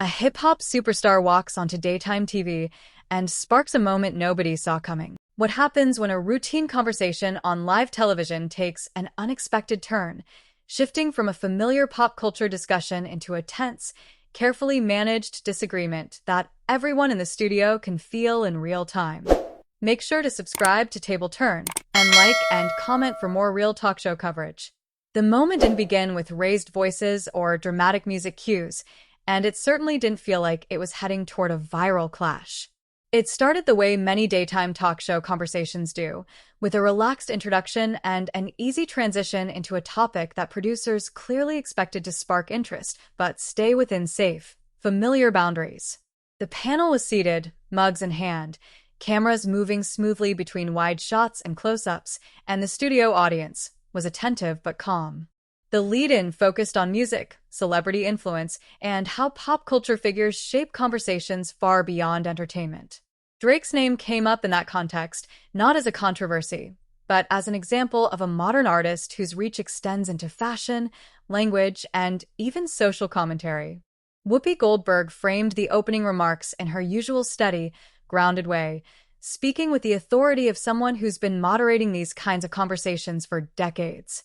A hip-hop superstar walks onto daytime TV and sparks a moment nobody saw coming. What happens when a routine conversation on live television takes an unexpected turn, shifting from a familiar pop culture discussion into a tense, carefully managed disagreement that everyone in the studio can feel in real time. Make sure to subscribe to Table Turn and like and comment for more real talk show coverage. The moment didn't begin with raised voices or dramatic music cues, and it certainly didn't feel like it was heading toward a viral clash. It started the way many daytime talk show conversations do, with a relaxed introduction and an easy transition into a topic that producers clearly expected to spark interest, but stay within safe, familiar boundaries. The panel was seated, mugs in hand, cameras moving smoothly between wide shots and close-ups, and the studio audience was attentive but calm. The lead-in focused on music, celebrity influence, and how pop culture figures shape conversations far beyond entertainment. Drake's name came up in that context, not as a controversy, but as an example of a modern artist whose reach extends into fashion, language, and even social commentary. Whoopi Goldberg framed the opening remarks in her usual steady, grounded way, speaking with the authority of someone who's been moderating these kinds of conversations for decades.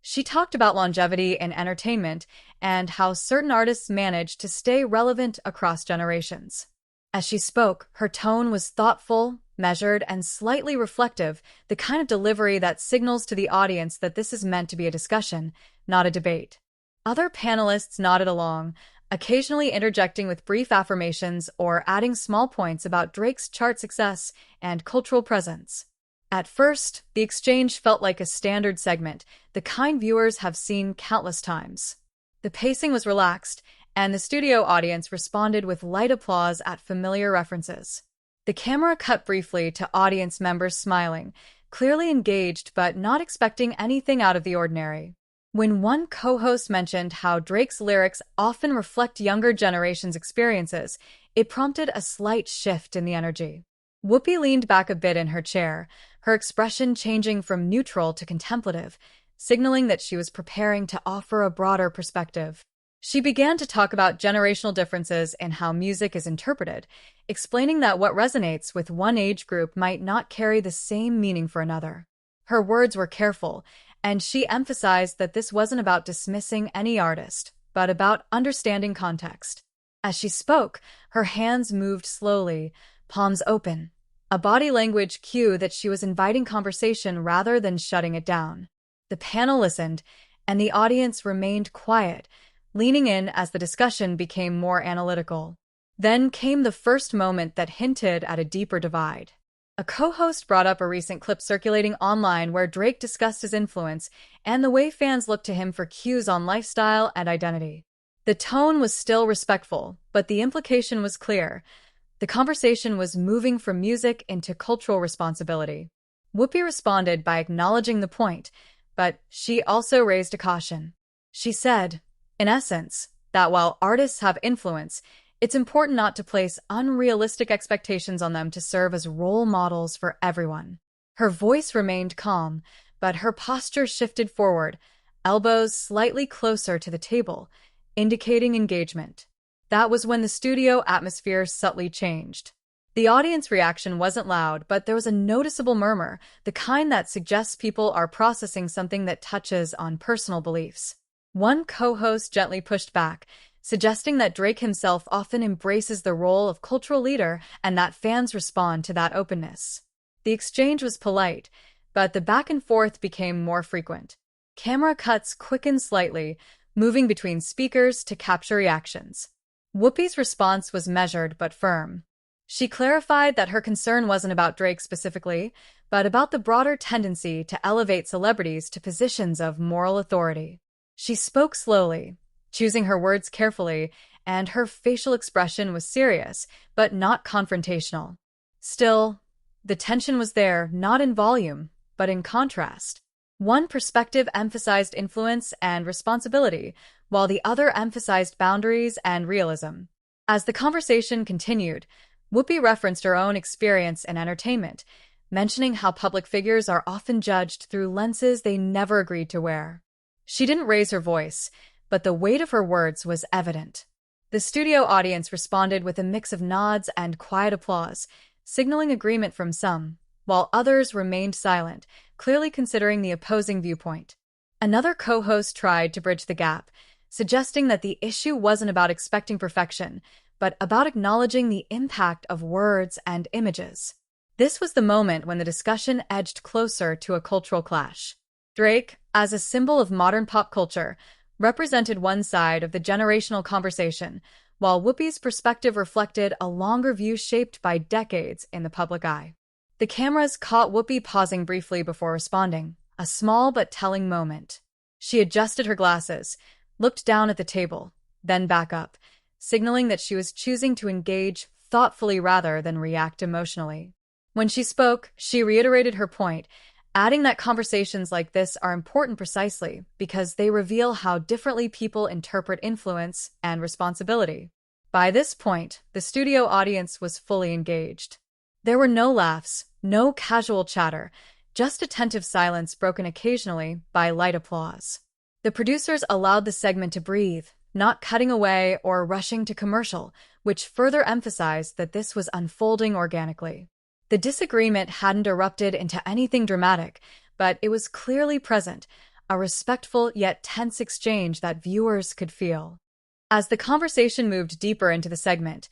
She talked about longevity in entertainment and how certain artists manage to stay relevant across generations. As she spoke, her tone was thoughtful, measured, and slightly reflective, the kind of delivery that signals to the audience that this is meant to be a discussion, not a debate. Other panelists nodded along, occasionally interjecting with brief affirmations or adding small points about Drake's chart success and cultural presence. At first, the exchange felt like a standard segment, the kind viewers have seen countless times. The pacing was relaxed, and the studio audience responded with light applause at familiar references. The camera cut briefly to audience members smiling, clearly engaged but not expecting anything out of the ordinary. When one co-host mentioned how Drake's lyrics often reflect younger generations' experiences, it prompted a slight shift in the energy. Whoopi leaned back a bit in her chair, her expression changing from neutral to contemplative, signaling that she was preparing to offer a broader perspective. She began to talk about generational differences in how music is interpreted, explaining that what resonates with one age group might not carry the same meaning for another. Her words were careful, and she emphasized that this wasn't about dismissing any artist, but about understanding context. As she spoke, her hands moved slowly, palms open, a body language cue that she was inviting conversation rather than shutting it down. The panel listened, and the audience remained quiet, leaning in as the discussion became more analytical. Then came the first moment that hinted at a deeper divide. A co-host brought up a recent clip circulating online where Drake discussed his influence and the way fans look to him for cues on lifestyle and identity. The tone was still respectful, but the implication was clear. The conversation was moving from music into cultural responsibility. Whoopi responded by acknowledging the point, but she also raised a caution. She said, in essence, that while artists have influence, it's important not to place unrealistic expectations on them to serve as role models for everyone. Her voice remained calm, but her posture shifted forward, elbows slightly closer to the table, indicating engagement. That was when the studio atmosphere subtly changed. The audience reaction wasn't loud, but there was a noticeable murmur, the kind that suggests people are processing something that touches on personal beliefs. One co-host gently pushed back, suggesting that Drake himself often embraces the role of cultural leader and that fans respond to that openness. The exchange was polite, but the back and forth became more frequent. Camera cuts quickened slightly, moving between speakers to capture reactions. Whoopi's response was measured but firm. She clarified that her concern wasn't about Drake specifically, but about the broader tendency to elevate celebrities to positions of moral authority. She spoke slowly, choosing her words carefully, and her facial expression was serious, but not confrontational. Still, the tension was there, not in volume, but in contrast. One perspective emphasized influence and responsibility, while the other emphasized boundaries and realism. As the conversation continued, Whoopi referenced her own experience in entertainment, mentioning how public figures are often judged through lenses they never agreed to wear. She didn't raise her voice, but the weight of her words was evident. The studio audience responded with a mix of nods and quiet applause, signaling agreement from some, while others remained silent, clearly considering the opposing viewpoint. Another co-host tried to bridge the gap, suggesting that the issue wasn't about expecting perfection, but about acknowledging the impact of words and images. This was the moment when the discussion edged closer to a cultural clash. Drake, as a symbol of modern pop culture, represented one side of the generational conversation, while Whoopi's perspective reflected a longer view shaped by decades in the public eye. The cameras caught Whoopi pausing briefly before responding, a small but telling moment. She adjusted her glasses, looked down at the table, then back up, signaling that she was choosing to engage thoughtfully rather than react emotionally. When she spoke, she reiterated her point, adding that conversations like this are important precisely because they reveal how differently people interpret influence and responsibility. By this point, the studio audience was fully engaged. There were no laughs, no casual chatter, just attentive silence broken occasionally by light applause. The producers allowed the segment to breathe, not cutting away or rushing to commercial, which further emphasized that this was unfolding organically. The disagreement hadn't erupted into anything dramatic, but it was clearly present, a respectful yet tense exchange that viewers could feel. As the conversation moved deeper into the segment,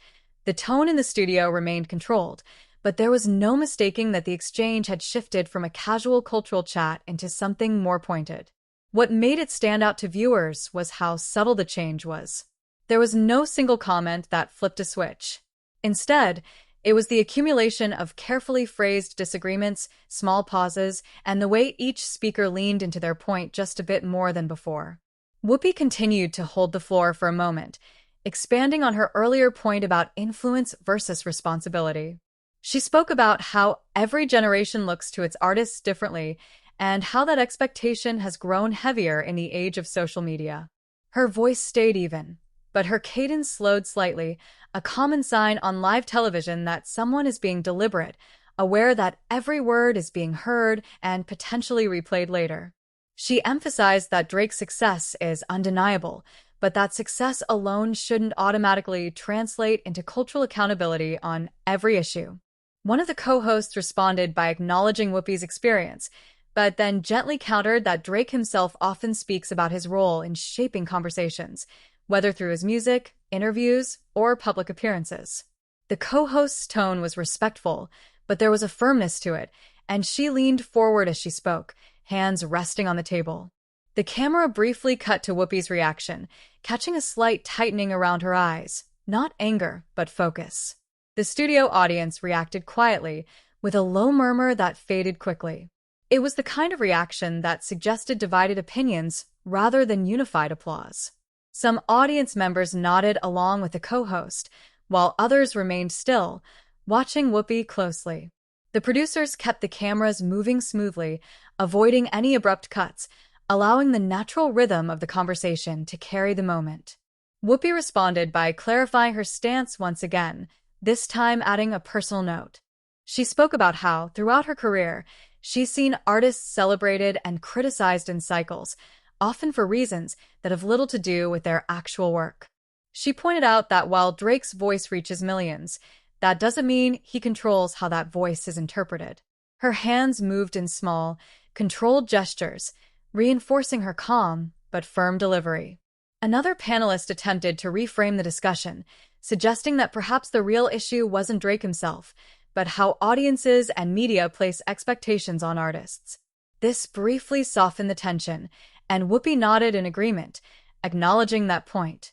the tone in the studio remained controlled, but there was no mistaking that the exchange had shifted from a casual cultural chat into something more pointed. What made it stand out to viewers was how subtle the change was. There was no single comment that flipped a switch. Instead, it was the accumulation of carefully phrased disagreements, small pauses, and the way each speaker leaned into their point just a bit more than before. Whoopi continued to hold the floor for a moment, expanding on her earlier point about influence versus responsibility. She spoke about how every generation looks to its artists differently and how that expectation has grown heavier in the age of social media. Her voice stayed even, but her cadence slowed slightly, a common sign on live television that someone is being deliberate, aware that every word is being heard and potentially replayed later. She emphasized that Drake's success is undeniable, but that success alone shouldn't automatically translate into cultural accountability on every issue. One of the co-hosts responded by acknowledging Whoopi's experience, but then gently countered that Drake himself often speaks about his role in shaping conversations, whether through his music, interviews, or public appearances. The co-host's tone was respectful, but there was a firmness to it, and she leaned forward as she spoke, hands resting on the table. The camera briefly cut to Whoopi's reaction, catching a slight tightening around her eyes, not anger, but focus. The studio audience reacted quietly, with a low murmur that faded quickly. It was the kind of reaction that suggested divided opinions rather than unified applause. Some audience members nodded along with the co-host, while others remained still, watching Whoopi closely. The producers kept the cameras moving smoothly, avoiding any abrupt cuts, allowing the natural rhythm of the conversation to carry the moment. Whoopi responded by clarifying her stance once again, this time adding a personal note. She spoke about how, throughout her career, she's seen artists celebrated and criticized in cycles, often for reasons that have little to do with their actual work. She pointed out that while Drake's voice reaches millions, that doesn't mean he controls how that voice is interpreted. Her hands moved in small, controlled gestures, reinforcing her calm but firm delivery. Another panelist attempted to reframe the discussion, suggesting that perhaps the real issue wasn't Drake himself, but how audiences and media place expectations on artists. This briefly softened the tension, and Whoopi nodded in agreement, acknowledging that point.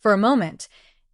For a moment,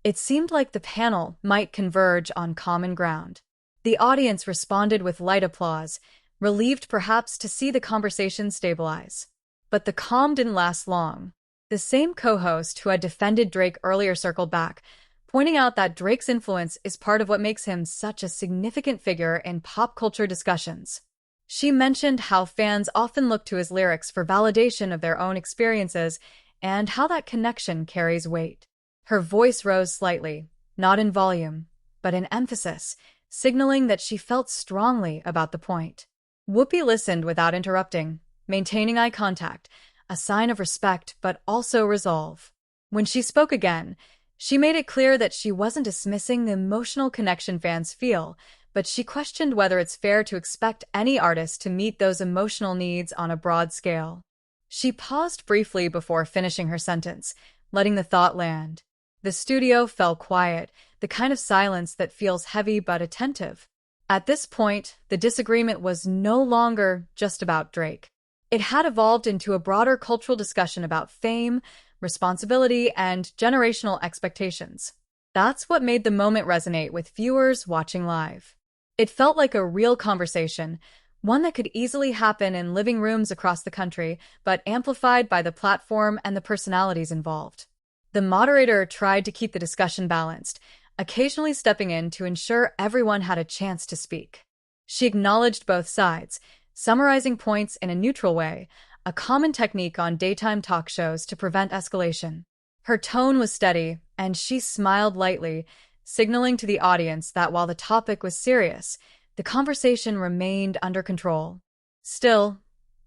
it seemed like the panel might converge on common ground. The audience responded with light applause, relieved perhaps to see the conversation stabilize. But the calm didn't last long. The same co-host who had defended Drake earlier circled back, pointing out that Drake's influence is part of what makes him such a significant figure in pop culture discussions. She mentioned how fans often look to his lyrics for validation of their own experiences and how that connection carries weight. Her voice rose slightly, not in volume, but in emphasis, signaling that she felt strongly about the point. Whoopi listened without interrupting, maintaining eye contact, a sign of respect but also resolve. When she spoke again, She made it clear that she wasn't dismissing the emotional connection fans feel, but she questioned whether it's fair to expect any artist to meet those emotional needs on a broad scale. She paused briefly before finishing her sentence, letting the thought land. The studio fell quiet, the kind of silence that feels heavy but attentive. At this point, the disagreement was no longer just about Drake. It had evolved into a broader cultural discussion about fame, responsibility, and generational expectations. That's what made the moment resonate with viewers watching live. It felt like a real conversation, one that could easily happen in living rooms across the country, but amplified by the platform and the personalities involved. The moderator tried to keep the discussion balanced, occasionally stepping in to ensure everyone had a chance to speak. She acknowledged both sides, summarizing points in a neutral way, a common technique on daytime talk shows to prevent escalation. Her tone was steady, and she smiled lightly, signaling to the audience that while the topic was serious, the conversation remained under control. Still,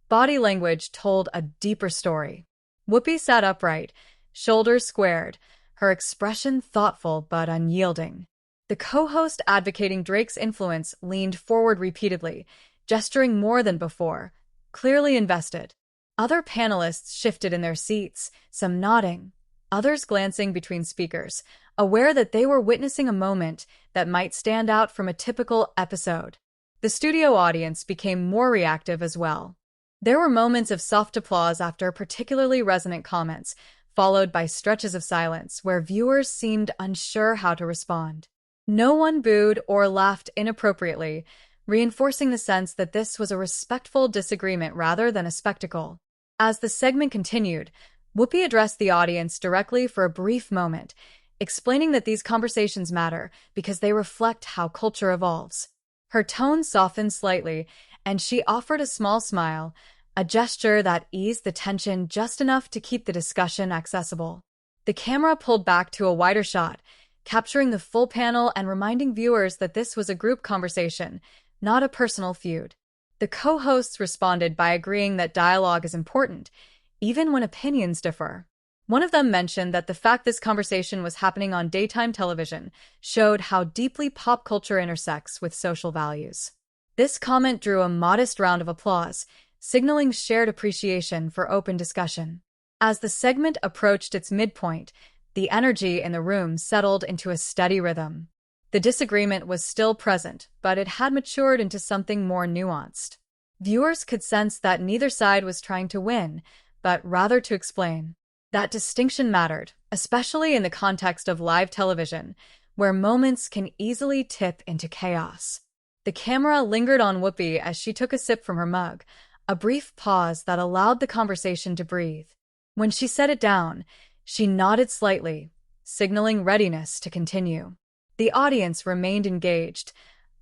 body language told a deeper story. Whoopi sat upright, shoulders squared, her expression thoughtful but unyielding. The co-host advocating Drake's influence leaned forward repeatedly, gesturing more than before, clearly invested. Other panelists shifted in their seats, some nodding, others glancing between speakers, aware that they were witnessing a moment that might stand out from a typical episode. The studio audience became more reactive as well. There were moments of soft applause after particularly resonant comments, followed by stretches of silence where viewers seemed unsure how to respond. No one booed or laughed inappropriately, reinforcing the sense that this was a respectful disagreement rather than a spectacle. As the segment continued, Whoopi addressed the audience directly for a brief moment, explaining that these conversations matter because they reflect how culture evolves. Her tone softened slightly, and she offered a small smile, a gesture that eased the tension just enough to keep the discussion accessible. The camera pulled back to a wider shot, capturing the full panel and reminding viewers that this was a group conversation, not a personal feud. The co-hosts responded by agreeing that dialogue is important, even when opinions differ. One of them mentioned that the fact this conversation was happening on daytime television showed how deeply pop culture intersects with social values. This comment drew a modest round of applause, signaling shared appreciation for open discussion. As the segment approached its midpoint, the energy in the room settled into a steady rhythm. The disagreement was still present, but it had matured into something more nuanced. Viewers could sense that neither side was trying to win, but rather to explain. That distinction mattered, especially in the context of live television, where moments can easily tip into chaos. The camera lingered on Whoopi as she took a sip from her mug, a brief pause that allowed the conversation to breathe. When she set it down, she nodded slightly, signaling readiness to continue. The audience remained engaged,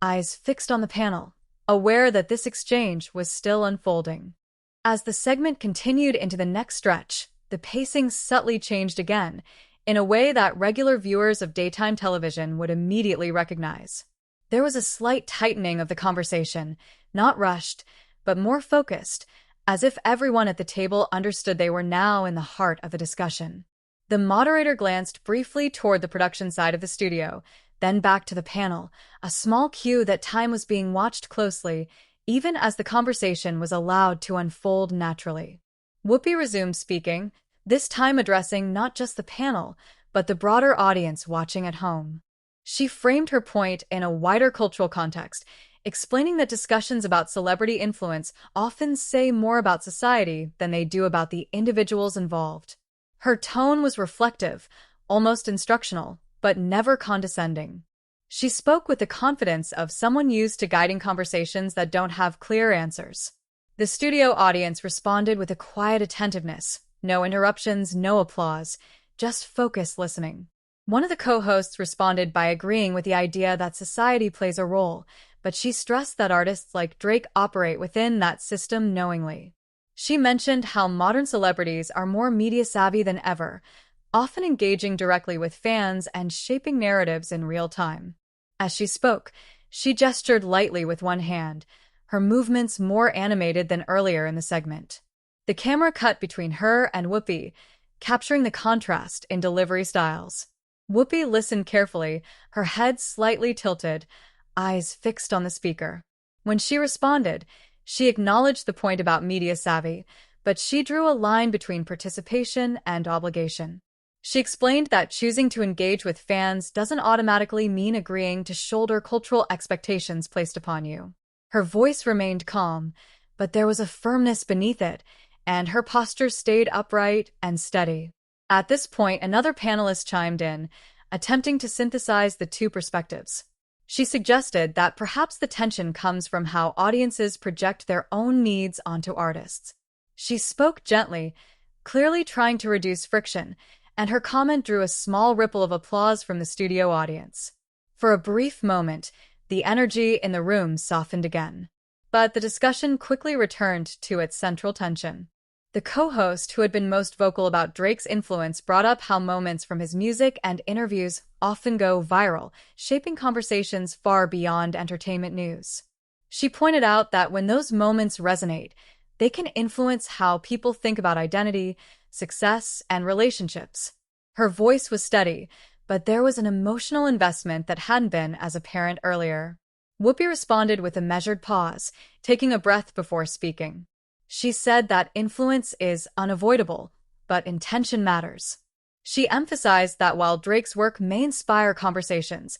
eyes fixed on the panel, aware that this exchange was still unfolding. As the segment continued into the next stretch, the pacing subtly changed again, in a way that regular viewers of daytime television would immediately recognize. There was a slight tightening of the conversation, not rushed, but more focused, as if everyone at the table understood they were now in the heart of the discussion. The moderator glanced briefly toward the production side of the studio, then back to the panel, a small cue that time was being watched closely, even as the conversation was allowed to unfold naturally. Whoopi resumed speaking, this time addressing not just the panel, but the broader audience watching at home. She framed her point in a wider cultural context, explaining that discussions about celebrity influence often say more about society than they do about the individuals involved. Her tone was reflective, almost instructional, but never condescending. She spoke with the confidence of someone used to guiding conversations that don't have clear answers. The studio audience responded with a quiet attentiveness, no interruptions, no applause, just focused listening. One of the co-hosts responded by agreeing with the idea that society plays a role, but she stressed that artists like Drake operate within that system knowingly. She mentioned how modern celebrities are more media-savvy than ever, often engaging directly with fans and shaping narratives in real time. As she spoke, she gestured lightly with one hand, her movements more animated than earlier in the segment. The camera cut between her and Whoopi, capturing the contrast in delivery styles. Whoopi listened carefully, her head slightly tilted, eyes fixed on the speaker. When she responded, she acknowledged the point about media savvy, but she drew a line between participation and obligation. She explained that choosing to engage with fans doesn't automatically mean agreeing to shoulder cultural expectations placed upon you. Her voice remained calm, but there was a firmness beneath it, and her posture stayed upright and steady. At this point, another panelist chimed in, attempting to synthesize the two perspectives. She suggested that perhaps the tension comes from how audiences project their own needs onto artists. She spoke gently, clearly trying to reduce friction, and her comment drew a small ripple of applause from the studio audience. For a brief moment, the energy in the room softened again. But the discussion quickly returned to its central tension. The co-host, who had been most vocal about Drake's influence, brought up how moments from his music and interviews often go viral, shaping conversations far beyond entertainment news. She pointed out that when those moments resonate, they can influence how people think about identity, success, and relationships. Her voice was steady, but there was an emotional investment that hadn't been as apparent earlier. Whoopi responded with a measured pause, taking a breath before speaking. She said that influence is unavoidable, but intention matters. She emphasized that while Drake's work may inspire conversations,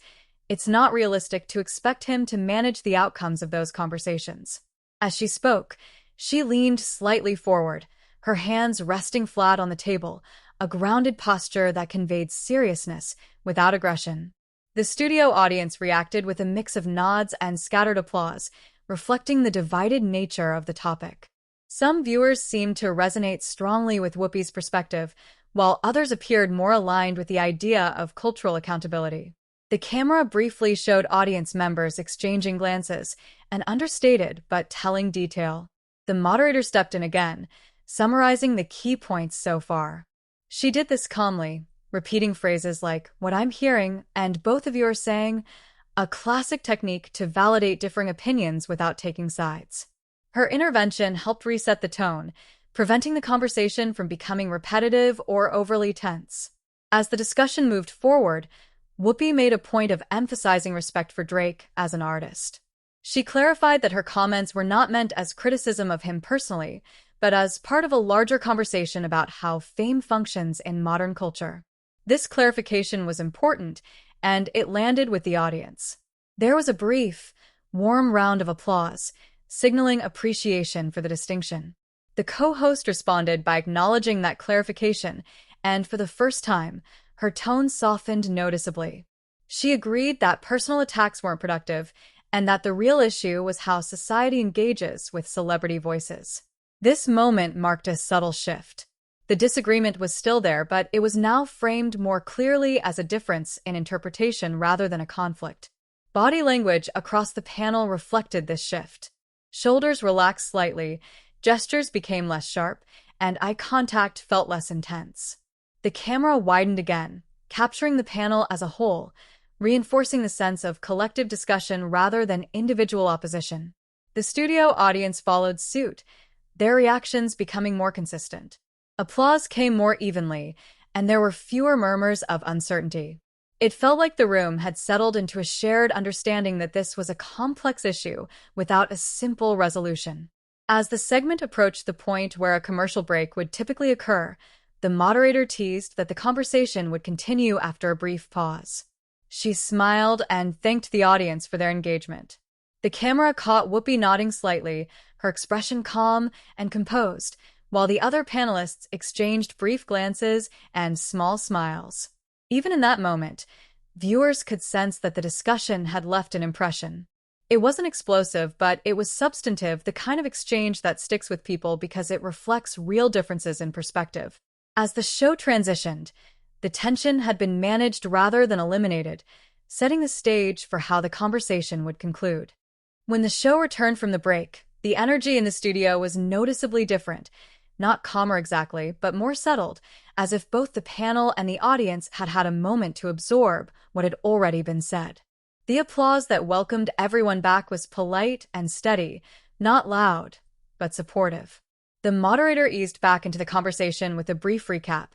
it's not realistic to expect him to manage the outcomes of those conversations. As she spoke, she leaned slightly forward, her hands resting flat on the table, a grounded posture that conveyed seriousness without aggression. The studio audience reacted with a mix of nods and scattered applause, reflecting the divided nature of the topic. Some viewers seemed to resonate strongly with Whoopi's perspective, while others appeared more aligned with the idea of cultural accountability. The camera briefly showed audience members exchanging glances, an understated but telling detail. The moderator stepped in again, summarizing the key points so far. She did this calmly, repeating phrases like, "what I'm hearing," and "both of you are saying," a classic technique to validate differing opinions without taking sides. Her intervention helped reset the tone, preventing the conversation from becoming repetitive or overly tense. As the discussion moved forward, Whoopi made a point of emphasizing respect for Drake as an artist. She clarified that her comments were not meant as criticism of him personally, but as part of a larger conversation about how fame functions in modern culture. This clarification was important, and it landed with the audience. There was a brief, warm round of applause, signaling appreciation for the distinction. The co-host responded by acknowledging that clarification, and for the first time, her tone softened noticeably. She agreed that personal attacks weren't productive, and that the real issue was how society engages with celebrity voices. This moment marked a subtle shift. The disagreement was still there, but it was now framed more clearly as a difference in interpretation rather than a conflict. Body language across the panel reflected this shift. Shoulders relaxed slightly, gestures became less sharp, and eye contact felt less intense. The camera widened again, capturing the panel as a whole, reinforcing the sense of collective discussion rather than individual opposition. The studio audience followed suit, their reactions becoming more consistent. Applause came more evenly, and there were fewer murmurs of uncertainty. It felt like the room had settled into a shared understanding that this was a complex issue without a simple resolution. As the segment approached the point where a commercial break would typically occur, the moderator teased that the conversation would continue after a brief pause. She smiled and thanked the audience for their engagement. The camera caught Whoopi nodding slightly, her expression calm and composed, while the other panelists exchanged brief glances and small smiles. Even in that moment, viewers could sense that the discussion had left an impression. It wasn't explosive, but it was substantive, the kind of exchange that sticks with people because it reflects real differences in perspective. As the show transitioned, the tension had been managed rather than eliminated, setting the stage for how the conversation would conclude. When the show returned from the break, the energy in the studio was noticeably different, not calmer exactly, but more settled, as if both the panel and the audience had had a moment to absorb what had already been said. The applause that welcomed everyone back was polite and steady, not loud, but supportive. The moderator eased back into the conversation with a brief recap,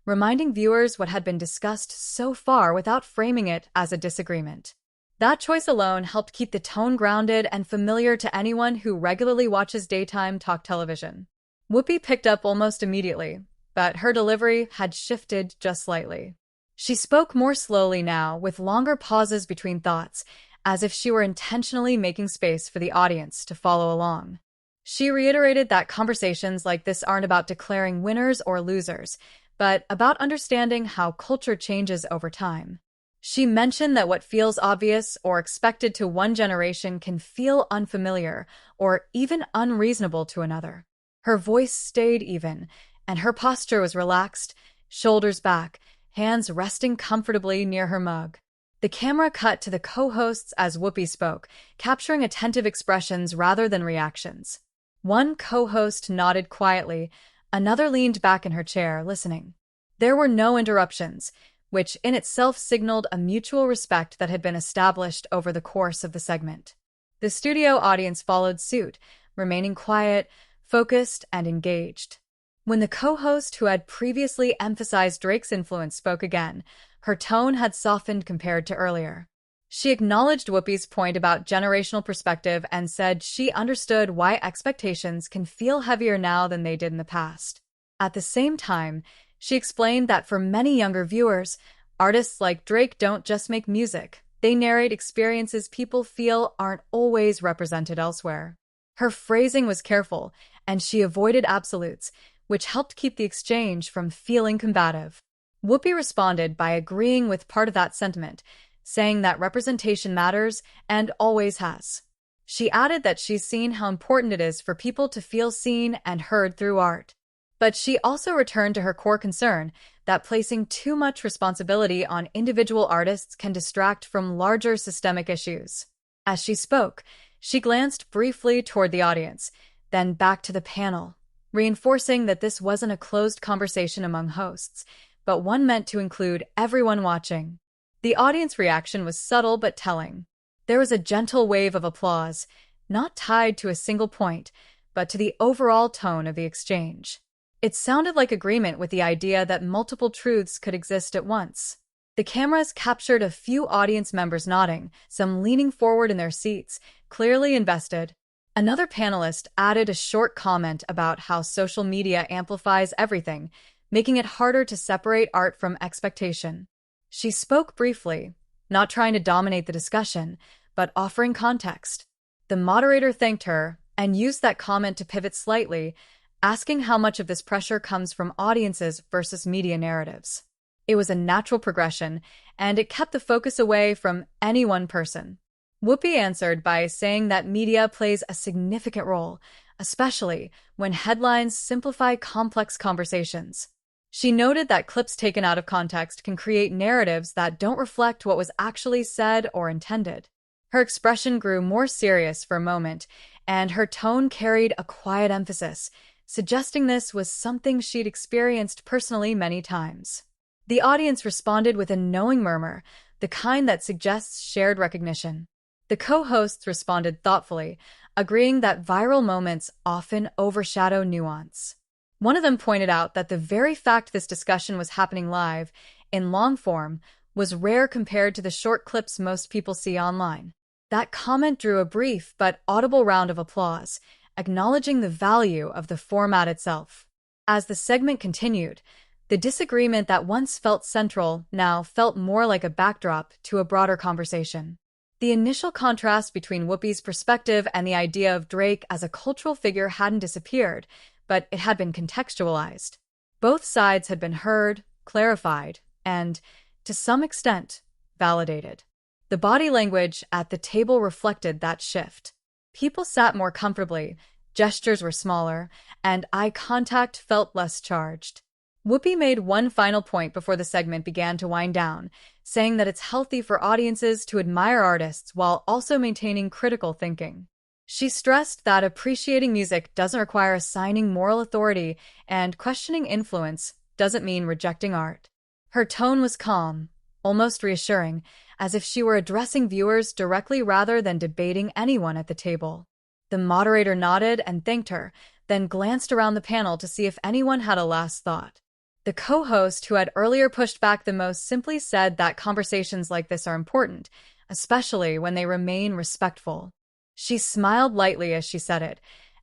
reminding viewers what had been discussed so far without framing it as a disagreement. That choice alone helped keep the tone grounded and familiar to anyone who regularly watches daytime talk television. Whoopi picked up almost immediately, but her delivery had shifted just slightly. She spoke more slowly now, with longer pauses between thoughts, as if she were intentionally making space for the audience to follow along. She reiterated that conversations like this aren't about declaring winners or losers, but about understanding how culture changes over time. She mentioned that what feels obvious or expected to one generation can feel unfamiliar or even unreasonable to another. Her voice stayed even, and her posture was relaxed, shoulders back, hands resting comfortably near her mug. The camera cut to the co-hosts as Whoopi spoke, capturing attentive expressions rather than reactions. One co-host nodded quietly, another leaned back in her chair, listening. There were no interruptions, which in itself signaled a mutual respect that had been established over the course of the segment. The studio audience followed suit, remaining quiet, focused, and engaged. When the co-host who had previously emphasized Drake's influence spoke again, her tone had softened compared to earlier. She acknowledged Whoopi's point about generational perspective and said she understood why expectations can feel heavier now than they did in the past. At the same time, she explained that for many younger viewers, artists like Drake don't just make music. They narrate experiences people feel aren't always represented elsewhere. Her phrasing was careful, and she avoided absolutes, which helped keep the exchange from feeling combative. Whoopi responded by agreeing with part of that sentiment, saying that representation matters and always has. She added that she's seen how important it is for people to feel seen and heard through art. But she also returned to her core concern that placing too much responsibility on individual artists can distract from larger systemic issues. As she spoke, she glanced briefly toward the audience, then back to the panel, reinforcing that this wasn't a closed conversation among hosts, but one meant to include everyone watching. The audience reaction was subtle but telling. There was a gentle wave of applause, not tied to a single point, but to the overall tone of the exchange. It sounded like agreement with the idea that multiple truths could exist at once. The cameras captured a few audience members nodding, some leaning forward in their seats, clearly invested. Another panelist added a short comment about how social media amplifies everything, making it harder to separate art from expectation. She spoke briefly, not trying to dominate the discussion, but offering context. The moderator thanked her and used that comment to pivot slightly, asking how much of this pressure comes from audiences versus media narratives. It was a natural progression, and it kept the focus away from any one person. Whoopi answered by saying that media plays a significant role, especially when headlines simplify complex conversations. She noted that clips taken out of context can create narratives that don't reflect what was actually said or intended. Her expression grew more serious for a moment, and her tone carried a quiet emphasis, suggesting this was something she'd experienced personally many times. The audience responded with a knowing murmur, the kind that suggests shared recognition. The co-hosts responded thoughtfully, agreeing that viral moments often overshadow nuance. One of them pointed out that the very fact this discussion was happening live, in long form, was rare compared to the short clips most people see online. That comment drew a brief but audible round of applause, acknowledging the value of the format itself. As the segment continued, the disagreement that once felt central now felt more like a backdrop to a broader conversation. The initial contrast between Whoopi's perspective and the idea of Drake as a cultural figure hadn't disappeared, but it had been contextualized. Both sides had been heard, clarified, and, to some extent, validated. The body language at the table reflected that shift. People sat more comfortably, gestures were smaller, and eye contact felt less charged. Whoopi made one final point before the segment began to wind down, saying that it's healthy for audiences to admire artists while also maintaining critical thinking. She stressed that appreciating music doesn't require assigning moral authority, and questioning influence doesn't mean rejecting art. Her tone was calm, almost reassuring, as if she were addressing viewers directly rather than debating anyone at the table. The moderator nodded and thanked her, then glanced around the panel to see if anyone had a last thought. The co-host, who had earlier pushed back the most, simply said that conversations like this are important, especially when they remain respectful. She smiled lightly as she said it,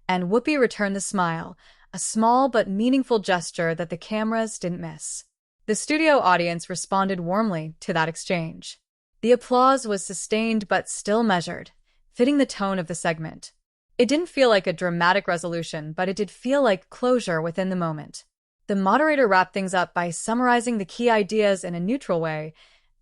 and Whoopi returned the smile, a small but meaningful gesture that the cameras didn't miss. The studio audience responded warmly to that exchange. The applause was sustained but still measured, fitting the tone of the segment. It didn't feel like a dramatic resolution, but it did feel like closure within the moment. The moderator wrapped things up by summarizing the key ideas in a neutral way,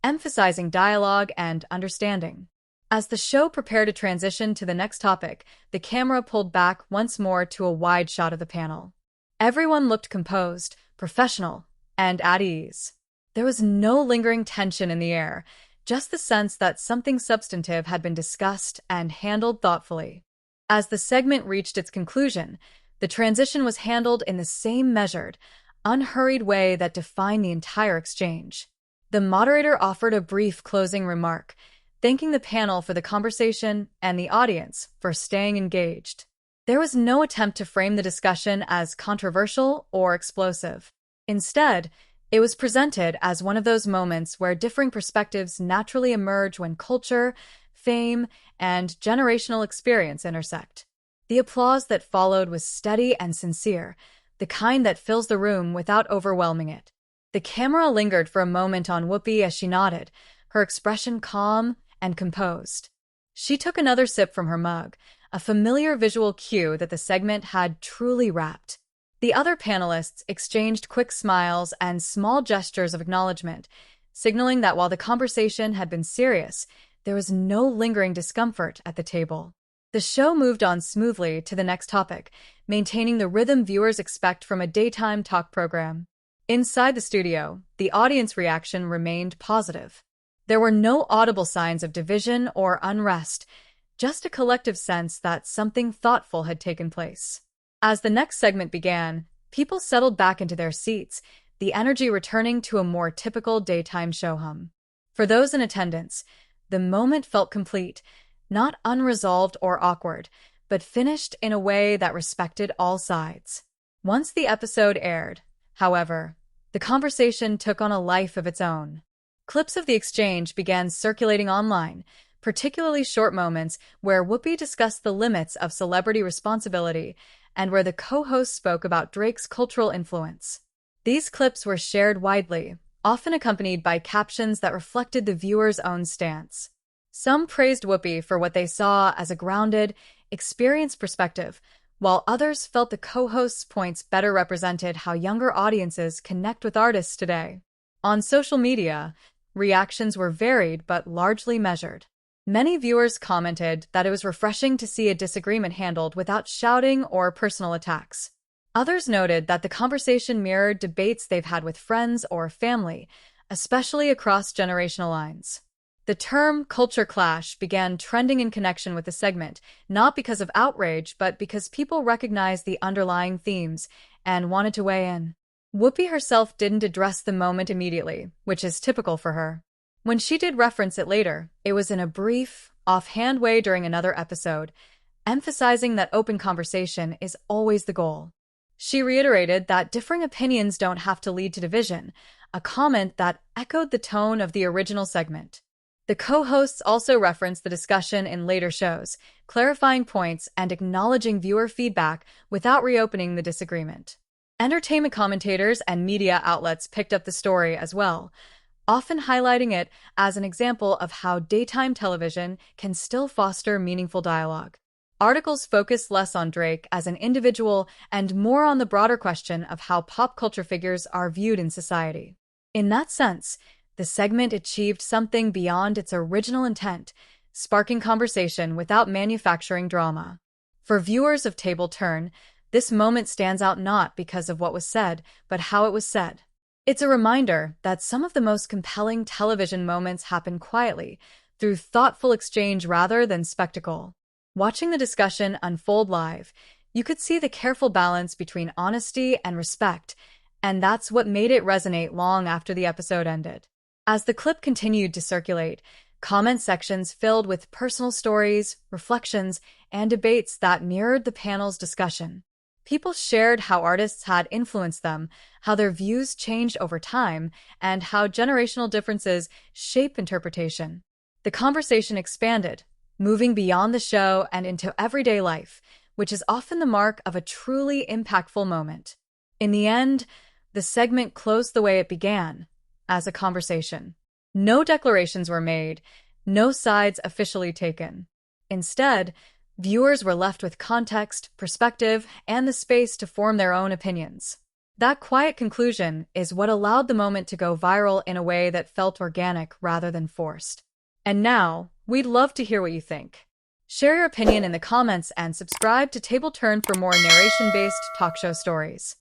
emphasizing dialogue and understanding. As the show prepared to transition to the next topic, the camera pulled back once more to a wide shot of the panel. Everyone looked composed, professional, and at ease. There was no lingering tension in the air, just the sense that something substantive had been discussed and handled thoughtfully. As the segment reached its conclusion, the transition was handled in the same measured, unhurried way that defined the entire exchange. The moderator offered a brief closing remark, thanking the panel for the conversation and the audience for staying engaged. There was no attempt to frame the discussion as controversial or explosive. Instead, it was presented as one of those moments where differing perspectives naturally emerge when culture, fame, and generational experience intersect. The applause that followed was steady and sincere, the kind that fills the room without overwhelming it. The camera lingered for a moment on Whoopi as she nodded, her expression calm and composed. She took another sip from her mug, a familiar visual cue that the segment had truly wrapped. The other panelists exchanged quick smiles and small gestures of acknowledgement, signaling that while the conversation had been serious, there was no lingering discomfort at the table. The show moved on smoothly to the next topic, maintaining the rhythm viewers expect from a daytime talk program. Inside the studio, the audience reaction remained positive. There were no audible signs of division or unrest, just a collective sense that something thoughtful had taken place. As the next segment began, people settled back into their seats, the energy returning to a more typical daytime show hum. For those in attendance, the moment felt complete, not unresolved or awkward, but finished in a way that respected all sides. Once the episode aired, however, the conversation took on a life of its own. Clips of the exchange began circulating online, particularly short moments where Whoopi discussed the limits of celebrity responsibility and where the co-host spoke about Drake's cultural influence. These clips were shared widely, often accompanied by captions that reflected the viewer's own stance. Some praised Whoopi for what they saw as a grounded, experienced perspective, while others felt the co-host's points better represented how younger audiences connect with artists today. On social media, reactions were varied but largely measured. Many viewers commented that it was refreshing to see a disagreement handled without shouting or personal attacks. Others noted that the conversation mirrored debates they've had with friends or family, especially across generational lines. The term culture clash began trending in connection with the segment, not because of outrage, but because people recognized the underlying themes and wanted to weigh in. Whoopi herself didn't address the moment immediately, which is typical for her. When she did reference it later, it was in a brief, offhand way during another episode, emphasizing that open conversation is always the goal. She reiterated that differing opinions don't have to lead to division, a comment that echoed the tone of the original segment. The co-hosts also referenced the discussion in later shows, clarifying points and acknowledging viewer feedback without reopening the disagreement. Entertainment commentators and media outlets picked up the story as well, often highlighting it as an example of how daytime television can still foster meaningful dialogue. Articles focused less on Drake as an individual and more on the broader question of how pop culture figures are viewed in society. In that sense, the segment achieved something beyond its original intent, sparking conversation without manufacturing drama. For viewers of Table Turn, this moment stands out not because of what was said, but how it was said. It's a reminder that some of the most compelling television moments happen quietly, through thoughtful exchange rather than spectacle. Watching the discussion unfold live, you could see the careful balance between honesty and respect, and that's what made it resonate long after the episode ended. As the clip continued to circulate, comment sections filled with personal stories, reflections, and debates that mirrored the panel's discussion. People shared how artists had influenced them, how their views changed over time, and how generational differences shape interpretation. The conversation expanded, moving beyond the show and into everyday life, which is often the mark of a truly impactful moment. In the end, the segment closed the way it began, as a conversation. No declarations were made, no sides officially taken. Instead, viewers were left with context, perspective, and the space to form their own opinions. That quiet conclusion is what allowed the moment to go viral in a way that felt organic rather than forced. And now, we'd love to hear what you think. Share your opinion in the comments and subscribe to Table Turn for more narration-based talk show stories.